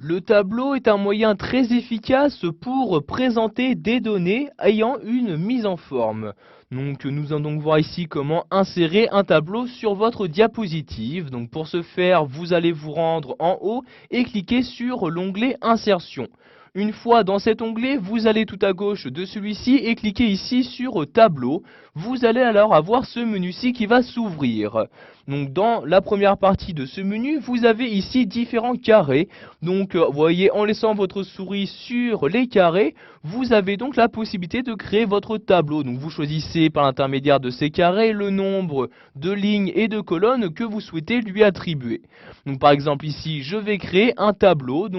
Le tableau est un moyen très efficace pour présenter des données ayant une mise en forme. Donc nous allons donc voir ici comment insérer un tableau sur votre diapositive. Donc pour ce faire, vous allez vous rendre en haut et cliquer sur l'onglet Insertion. Une fois dans cet onglet, vous allez tout à gauche de celui-ci et cliquez ici sur Tableau. Vous allez alors avoir ce menu-ci qui va s'ouvrir. Donc dans la première partie de ce menu, vous avez ici différents carrés. Donc vous voyez, en laissant votre souris sur les carrés, vous avez donc la possibilité de créer votre tableau. Donc vous choisissez par l'intermédiaire de ces carrés le nombre de lignes et de colonnes que vous souhaitez lui attribuer. Donc par exemple ici, je vais créer un tableau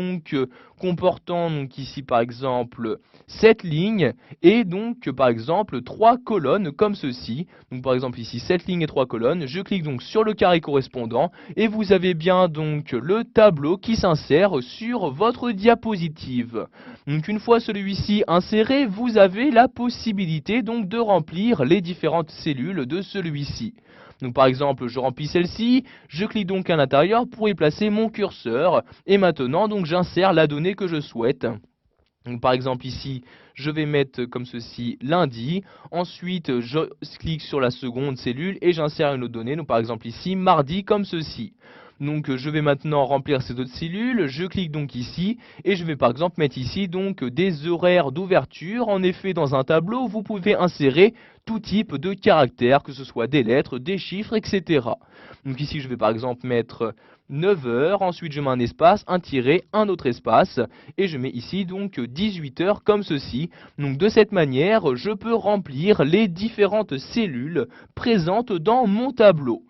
comportant donc ici par exemple 7 lignes et donc par exemple 3 colonnes comme ceci. Donc par exemple ici 7 lignes et 3 colonnes. Je clique donc sur le carré correspondant et vous avez bien donc le tableau qui s'insère sur votre diapositive. Donc une fois celui-ci inséré, vous avez la possibilité donc de remplir les différentes cellules de celui-ci. Donc par exemple, je remplis celle-ci, je clique donc à l'intérieur pour y placer mon curseur et maintenant donc j'insère la donnée que je souhaite. Donc par exemple ici, je vais mettre comme ceci lundi, ensuite je clique sur la seconde cellule et j'insère une autre donnée, donc par exemple ici mardi comme ceci. Donc je vais maintenant remplir ces autres cellules, je clique donc ici et je vais par exemple mettre ici donc des horaires d'ouverture. En effet, dans un tableau, vous pouvez insérer tout type de caractères, que ce soit des lettres, des chiffres, etc. Donc ici je vais par exemple mettre 9 heures, ensuite je mets un espace, un tiret, un autre espace, et je mets ici donc 18 heures comme ceci. Donc de cette manière, je peux remplir les différentes cellules présentes dans mon tableau.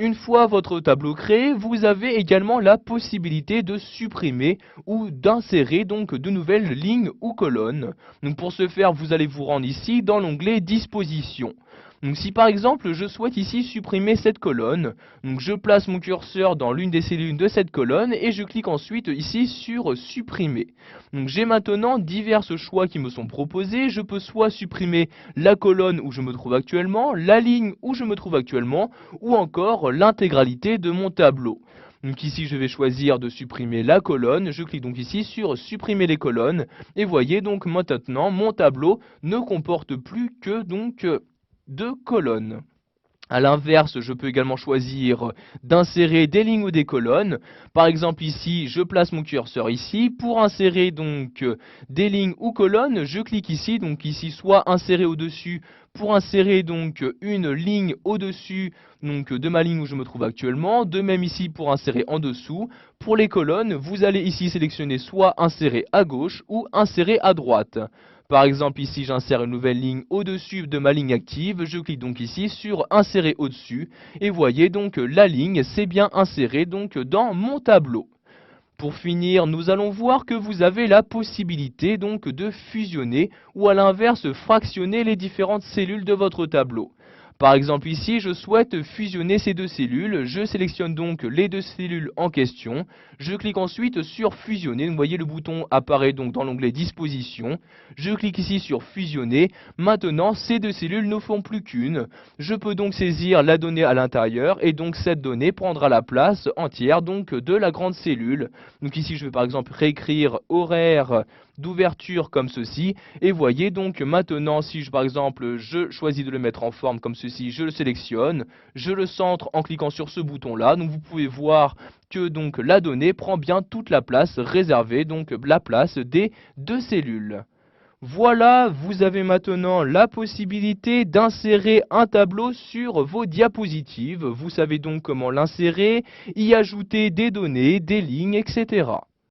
Une fois votre tableau créé, vous avez également la possibilité de supprimer ou d'insérer donc de nouvelles lignes ou colonnes. Donc pour ce faire, vous allez vous rendre ici dans l'onglet Disposition. Donc si par exemple je souhaite ici supprimer cette colonne, donc je place mon curseur dans l'une des cellules de cette colonne et je clique ensuite ici sur supprimer. Donc j'ai maintenant divers choix qui me sont proposés. Je peux soit supprimer la colonne où je me trouve actuellement, la ligne où je me trouve actuellement ou encore l'intégralité de mon tableau. Donc ici je vais choisir de supprimer la colonne, je clique donc ici sur supprimer les colonnes et voyez donc maintenant mon tableau ne comporte plus que donc 2 colonnes. A l'inverse, je peux également choisir d'insérer des lignes ou des colonnes. Par exemple ici, je place mon curseur ici. Pour insérer donc des lignes ou colonnes, je clique ici. Donc ici, soit insérer au-dessus pour insérer donc une ligne au-dessus donc de ma ligne où je me trouve actuellement. De même ici pour insérer en dessous. Pour les colonnes, vous allez ici sélectionner soit insérer à gauche ou insérer à droite. Par exemple ici j'insère une nouvelle ligne au-dessus de ma ligne active, je clique donc ici sur insérer au-dessus et voyez donc la ligne s'est bien insérée donc dans mon tableau. Pour finir, nous allons voir que vous avez la possibilité donc de fusionner ou à l'inverse fractionner les différentes cellules de votre tableau. Par exemple ici, je souhaite fusionner ces deux cellules, je sélectionne donc les deux cellules en question, je clique ensuite sur fusionner, vous voyez le bouton apparaît donc dans l'onglet disposition, je clique ici sur fusionner, maintenant ces deux cellules ne font plus qu'une, je peux donc saisir la donnée à l'intérieur et donc cette donnée prendra la place entière donc de la grande cellule. Donc ici je vais par exemple réécrire horaire d'ouverture comme ceci et voyez donc maintenant si par exemple je choisis de le mettre en forme comme ceci, je le sélectionne, je le centre en cliquant sur ce bouton là, donc vous pouvez voir que donc la donnée prend bien toute la place réservée, donc la place des deux cellules. Voilà, vous avez maintenant la possibilité d'insérer un tableau sur vos diapositives. Vous savez donc comment l'insérer, y ajouter des données, des lignes, etc.